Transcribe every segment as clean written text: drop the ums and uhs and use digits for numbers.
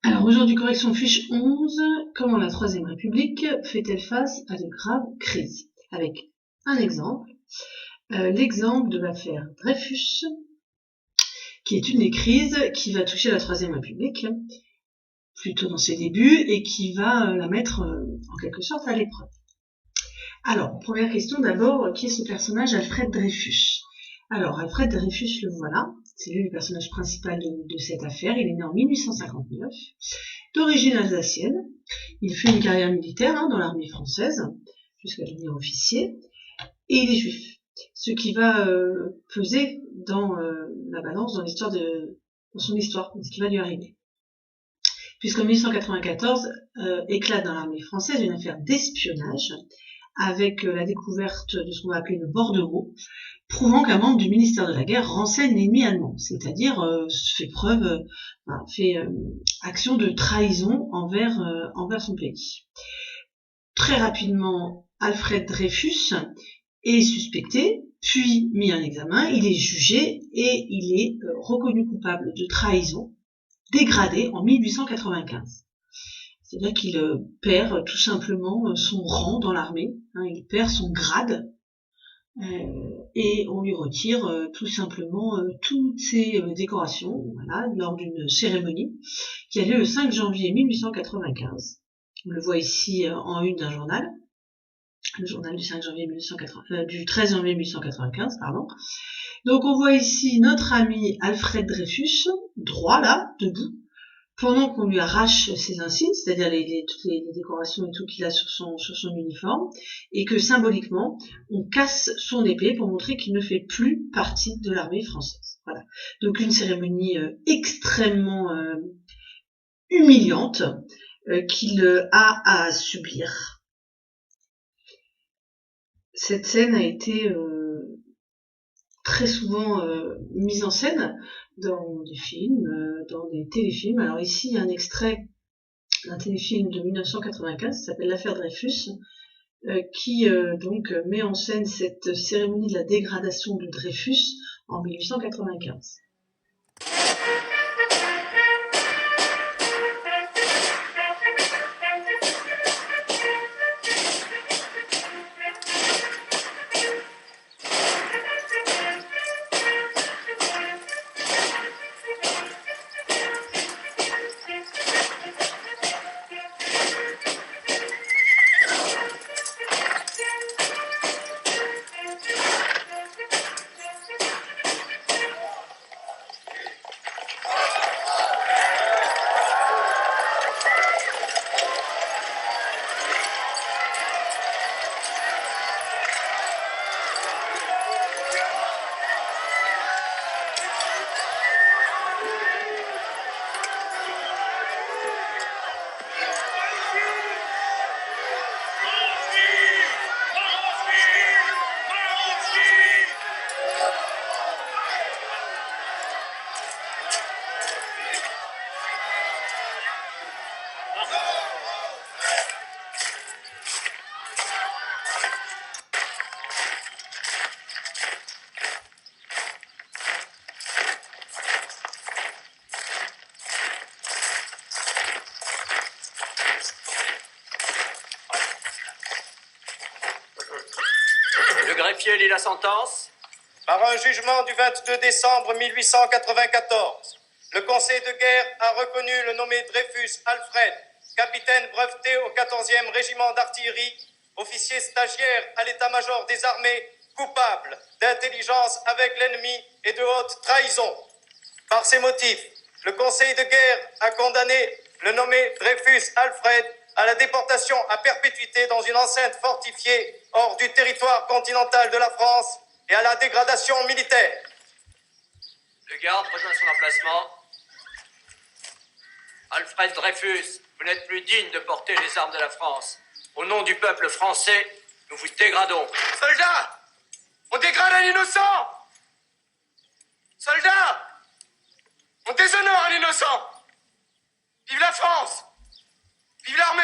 Alors aujourd'hui, correction fiche 11, comment la Troisième République fait-elle face à de graves crises? Avec un exemple, l'exemple de l'affaire Dreyfus, qui est une des crises qui va toucher la Troisième République, plutôt dans ses débuts, et qui va la mettre en quelque sorte à l'épreuve. Alors, première question d'abord, qui est ce personnage Alfred Dreyfus? Alors, Alfred Dreyfus, le voilà, c'est lui le personnage principal de cette affaire. Il est né en 1859, d'origine alsacienne. Il fait une carrière militaire dans l'armée française, jusqu'à devenir officier, et il est juif. Ce qui va peser dans la balance, dans son histoire, ce qui va lui arriver. Puisqu'en 1894 éclate dans l'armée française une affaire d'espionnage, avec la découverte de ce qu'on va appeler le bordereau, prouvant qu'un membre du ministère de la Guerre renseigne l'ennemi allemand, c'est-à-dire fait action de trahison envers son pays. Très rapidement, Alfred Dreyfus est suspecté, puis mis en examen, il est jugé et il est reconnu coupable de trahison, dégradé en 1895. C'est-à-dire qu'il perd tout simplement son rang dans l'armée, il perd son grade, et on lui retire tout simplement toutes ses décorations, voilà, lors d'une cérémonie qui a lieu le 5 janvier 1895. On le voit ici en une d'un journal, le journal du 5 janvier du 13 janvier 1895, pardon. Donc on voit ici notre ami Alfred Dreyfus, droit là, debout, pendant qu'on lui arrache ses insignes, c'est-à-dire toutes les décorations et tout qu'il a sur son uniforme, et que symboliquement, on casse son épée pour montrer qu'il ne fait plus partie de l'armée française. Voilà. Donc une cérémonie extrêmement humiliante qu'il a à subir. Cette scène a été très souvent mise en scène dans des films, dans des téléfilms. Alors ici, il y a un extrait d'un téléfilm de 1995 qui s'appelle L'affaire Dreyfus, qui donc met en scène cette cérémonie de la dégradation de Dreyfus en 1895. Le greffier lit la sentence. Par un jugement du 22 décembre 1894, le Conseil de guerre a reconnu le nommé Dreyfus Alfred, capitaine breveté au 14e régiment d'artillerie, officier stagiaire à l'état-major des armées, coupable d'intelligence avec l'ennemi et de haute trahison. Par ces motifs, le Conseil de guerre a condamné le nommé Dreyfus Alfred à la déportation à perpétuité dans une enceinte fortifiée hors du territoire continental de la France et à la dégradation militaire. Le garde rejoint son emplacement. Alfred Dreyfus, vous n'êtes plus digne de porter les armes de la France. Au nom du peuple français, nous vous dégradons. Soldats, on dégrade un innocent. Soldats, on déshonore un innocent. Vive la France. Vive l'armée.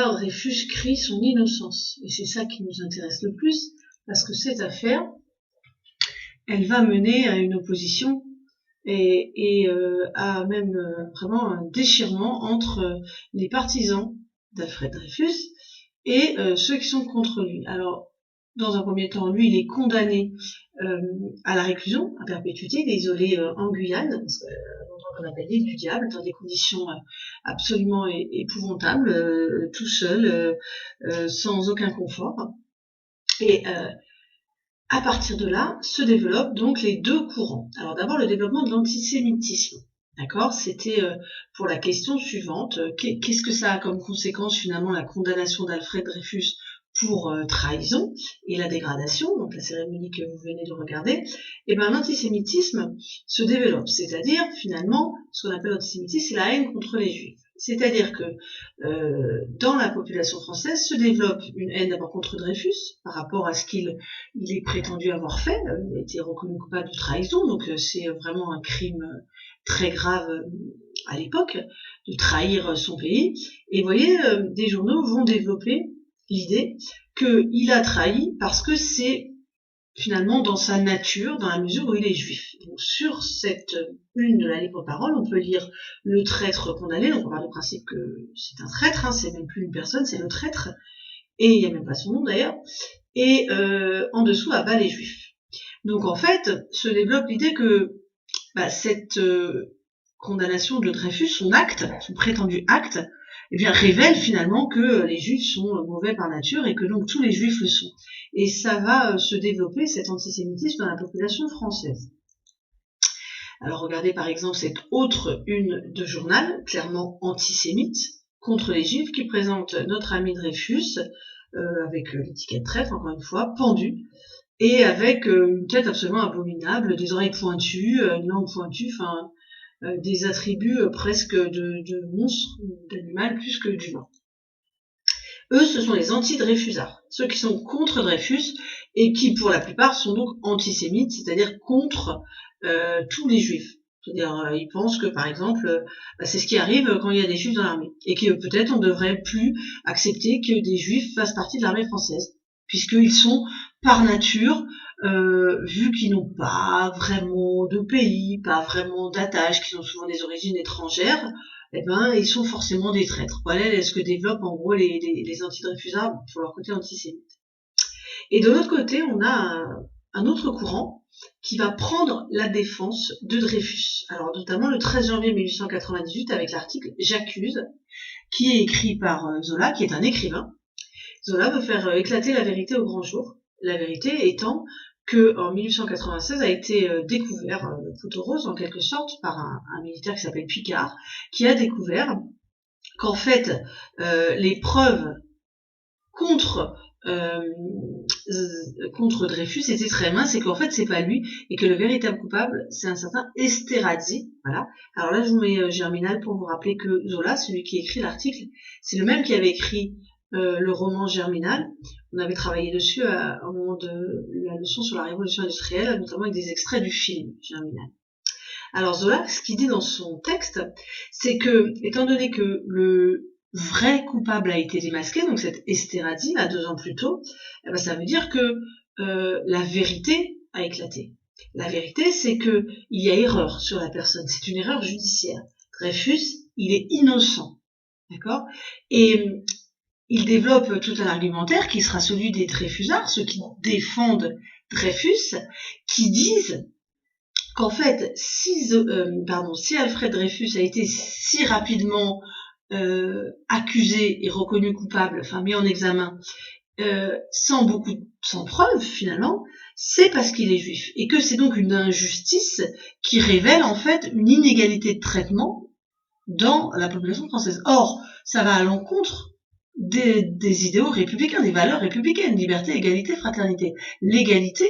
là, Dreyfus crie son innocence. Et c'est ça qui nous intéresse le plus, parce que cette affaire, elle va mener à une opposition et à même vraiment un déchirement entre les partisans d'Alfred Dreyfus et ceux qui sont contre lui. Alors, dans un premier temps, lui, il est condamné à la réclusion, à perpétuité, il est isolé en Guyane, l'endroit qu'on appelle l'île du diable, dans des conditions absolument épouvantables, tout seul, sans aucun confort. Et à partir de là, se développent donc les deux courants. Alors d'abord, le développement de l'antisémitisme. D'accord, c'était pour la question suivante, qu'est-ce que ça a comme conséquence finalement la condamnation d'Alfred Dreyfus pour trahison et la dégradation, donc la cérémonie que vous venez de regarder, et bien l'antisémitisme se développe, c'est-à-dire finalement ce qu'on appelle l'antisémitisme, c'est la haine contre les juifs. C'est-à-dire que dans la population française se développe une haine d'abord contre Dreyfus par rapport à ce qu'il est prétendu avoir fait, il a été reconnu coupable de trahison, donc c'est vraiment un crime très grave à l'époque, de trahir son pays. Et vous voyez, des journaux vont développer l'idée qu'il a trahi parce que c'est finalement dans sa nature, dans la mesure où il est juif. Donc sur cette une de la Libre Parole, on peut lire le traître condamné, donc on part du principe que c'est un traître, c'est même plus une personne, c'est le traître, et il n'y a même pas son nom d'ailleurs, et en dessous, à bas les juifs. Donc en fait, se développe l'idée que cette condamnation de Dreyfus, son acte, son prétendu acte, eh bien, révèle finalement que les juifs sont mauvais par nature et que donc tous les juifs le sont. Et ça va se développer, cet antisémitisme, dans la population française. Alors regardez par exemple cette autre une de journal, clairement antisémite, contre les juifs, qui présente notre ami Dreyfus, avec l'étiquette traître, encore une fois, pendu, et avec une tête absolument abominable, des oreilles pointues, une langue pointue, enfin des attributs presque de monstre, d'animal plus que d'humain. Eux, ce sont les anti-Dreyfusards, ceux qui sont contre Dreyfus et qui, pour la plupart, sont donc antisémites, c'est-à-dire contre tous les juifs. C'est-à-dire, ils pensent que, par exemple, c'est ce qui arrive quand il y a des juifs dans l'armée, et que peut-être on ne devrait plus accepter que des juifs fassent partie de l'armée française, puisqu'ils sont, par nature, vu qu'ils n'ont pas vraiment de pays, pas vraiment d'attache, qu'ils ont souvent des origines étrangères, eh ben, ils sont forcément des traîtres. Voilà ce que développent en gros les anti-Dreyfusards pour leur côté antisémite. Et de l'autre côté, on a un autre courant qui va prendre la défense de Dreyfus. Alors notamment le 13 janvier 1898 avec l'article « J'accuse », qui est écrit par Zola, qui est un écrivain. Zola veut faire éclater la vérité au grand jour. La vérité étant que en 1896 a été découvert le poteau rose en quelque sorte par un militaire qui s'appelle Picard, qui a découvert qu'en fait les preuves contre Dreyfus étaient très minces et qu'en fait c'est pas lui et que le véritable coupable c'est un certain Esterhazy. Voilà. Alors là je vous mets Germinal pour vous rappeler que Zola, celui qui écrit l'article, c'est le même qui avait écrit le roman Germinal. On avait travaillé dessus au moment de la leçon sur la révolution industrielle, notamment avec des extraits du film Germinal. Alors Zola, ce qu'il dit dans son texte, c'est que, étant donné que le vrai coupable a été démasqué, donc cet Esterhazy, là 2 ans plus tôt, eh ben, ça veut dire que la vérité a éclaté. La vérité, c'est que il y a erreur sur la personne, c'est une erreur judiciaire. Dreyfus, il est innocent, d'accord ? Et il développe tout un argumentaire qui sera celui des Dreyfusards, ceux qui défendent Dreyfus, qui disent qu'en fait, si Alfred Dreyfus a été si rapidement accusé et reconnu coupable, enfin mis en examen, sans preuve finalement, c'est parce qu'il est juif, et que c'est donc une injustice qui révèle en fait une inégalité de traitement dans la population française. Or, ça va à l'encontre des idéaux républicains, des valeurs républicaines, liberté, égalité, fraternité. L'égalité,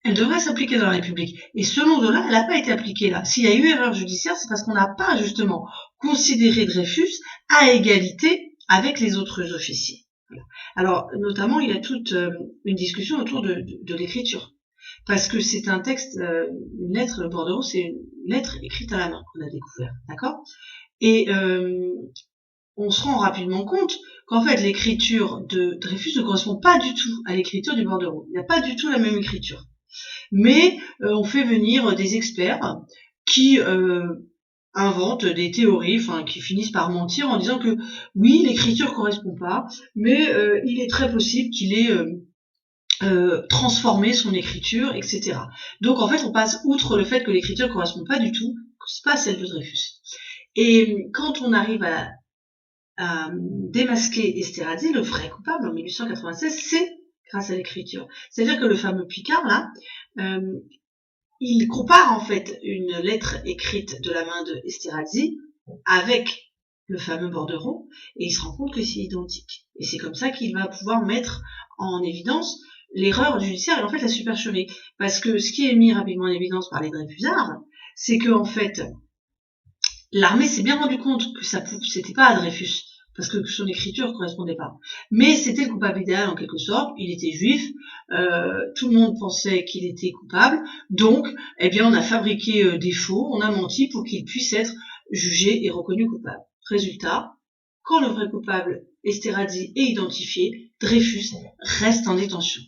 elle devrait s'appliquer dans la République. Et selon Zola, elle n'a pas été appliquée là. S'il y a eu erreur judiciaire, c'est parce qu'on n'a pas justement considéré Dreyfus à égalité avec les autres officiers. Voilà. Alors, notamment, il y a toute une discussion autour de l'écriture. Parce que c'est un texte, une lettre, le bordereau, c'est une lettre écrite à la main qu'on a découvert. D'accord ? Et on se rend rapidement compte qu'en fait l'écriture de Dreyfus ne correspond pas du tout à l'écriture du bordereau. Il n'y a pas du tout la même écriture. Mais on fait venir des experts qui inventent des théories, qui finissent par mentir en disant que oui, l'écriture correspond pas, mais il est très possible qu'il ait transformé son écriture, etc. Donc en fait, on passe outre le fait que l'écriture correspond pas du tout, que c'est pas celle de Dreyfus. Et quand on arrive à démasquer Esterhazy, le vrai coupable en 1896, c'est grâce à l'écriture. C'est-à-dire que le fameux Picard, là, il compare en fait une lettre écrite de la main de Esterhazy avec le fameux bordereau, et il se rend compte que c'est identique. Et c'est comme ça qu'il va pouvoir mettre en évidence l'erreur judiciaire et en fait la supercherie. Parce que ce qui est mis rapidement en évidence par les Dreyfusards, c'est que en fait, l'armée s'est bien rendu compte que c'était pas à Dreyfus, parce que son écriture correspondait pas. Mais c'était le coupable idéal en quelque sorte, il était juif, tout le monde pensait qu'il était coupable, donc eh bien on a fabriqué des faux, on a menti pour qu'il puisse être jugé et reconnu coupable. Résultat, quand le vrai coupable Esterhazy est identifié, Dreyfus reste en détention.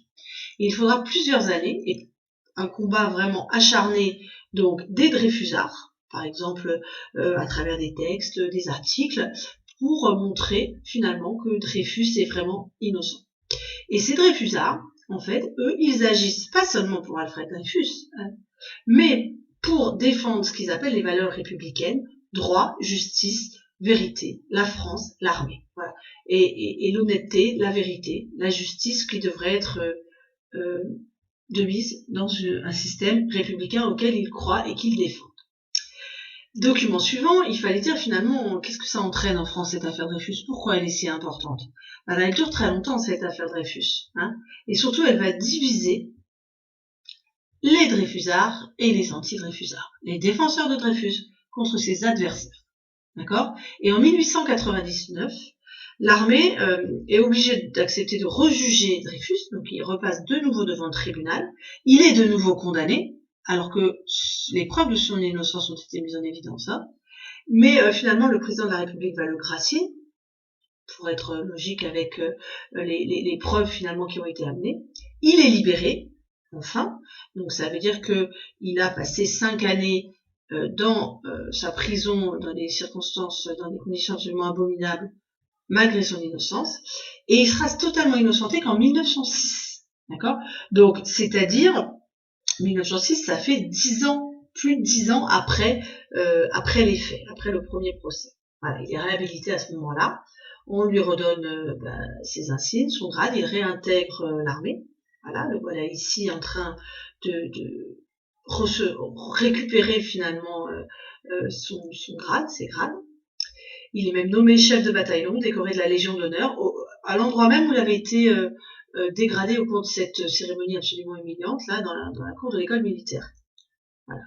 Et il faudra plusieurs années et un combat vraiment acharné donc des Dreyfusards, par exemple à travers des textes, des articles, pour montrer finalement que Dreyfus est vraiment innocent. Et ces Dreyfusards, en fait, eux, ils agissent pas seulement pour Alfred Dreyfus, mais pour défendre ce qu'ils appellent les valeurs républicaines, droit, justice, vérité, la France, l'armée. Voilà. Et l'honnêteté, la vérité, la justice qui devrait être de mise dans un système républicain auquel ils croient et qu'ils défendent. Document suivant, il fallait dire finalement qu'est-ce que ça entraîne en France cette affaire Dreyfus, pourquoi elle est si importante. Elle dure très longtemps cette affaire Dreyfus, et surtout elle va diviser les Dreyfusards et les anti-Dreyfusards, les défenseurs de Dreyfus contre ses adversaires. D'accord ? Et en 1899, l'armée est obligée d'accepter de rejuger Dreyfus, donc il repasse de nouveau devant le tribunal, il est de nouveau condamné, alors que les preuves de son innocence ont été mises en évidence. Mais finalement, le président de la République va le gracier, pour être logique avec les preuves finalement qui ont été amenées. Il est libéré, enfin, donc ça veut dire que il a passé 5 années dans sa prison, dans des circonstances, dans des conditions absolument abominables, malgré son innocence, et il sera totalement innocenté qu'en 1906. D'accord ? Donc, c'est-à-dire 1906, ça fait 10 ans, plus de 10 ans après les faits, après le premier procès. Voilà, il est réhabilité à ce moment-là. On lui redonne ses insignes, son grade, il réintègre l'armée. Voilà, le voilà ici en train de récupérer finalement son grade, ses grades. Il est même nommé chef de bataillon, décoré de la Légion d'honneur, à l'endroit même où il avait été dégradé au cours de cette cérémonie absolument humiliante, là, dans la cour de l'école militaire. Voilà.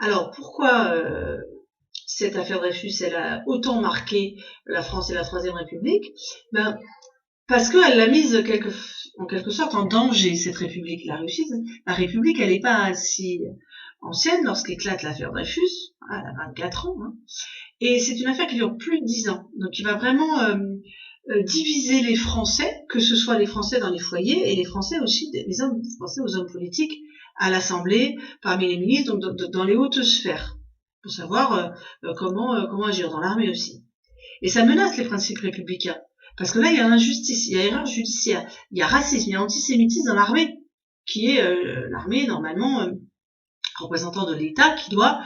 Alors, pourquoi cette affaire Dreyfus, elle a autant marqué la France et la Troisième République? Parce qu'elle l'a mise en quelque sorte en danger, cette République. La République, elle n'est pas si ancienne lorsqu'éclate l'affaire Dreyfus, elle a 24 ans, et c'est une affaire qui dure plus de 10 ans. Donc il va vraiment diviser les Français, que ce soit les Français dans les foyers et les Français aussi, les hommes français aux hommes politiques à l'Assemblée, parmi les ministres, donc dans les hautes sphères, pour savoir comment agir dans l'armée aussi. Et ça menace les principes républicains, parce que là il y a injustice, il y a erreur judiciaire, il y a racisme, il y a antisémitisme dans l'armée, qui est l'armée normalement représentant de l'État, qui doit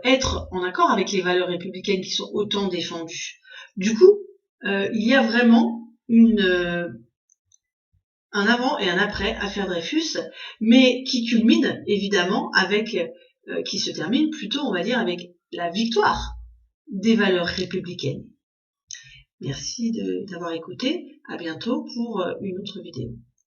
être en accord avec les valeurs républicaines qui sont autant défendues. Du coup, il y a vraiment un avant et un après affaire Dreyfus, mais qui culmine évidemment qui se termine plutôt, on va dire, avec la victoire des valeurs républicaines. Merci d'avoir écouté. À bientôt pour une autre vidéo.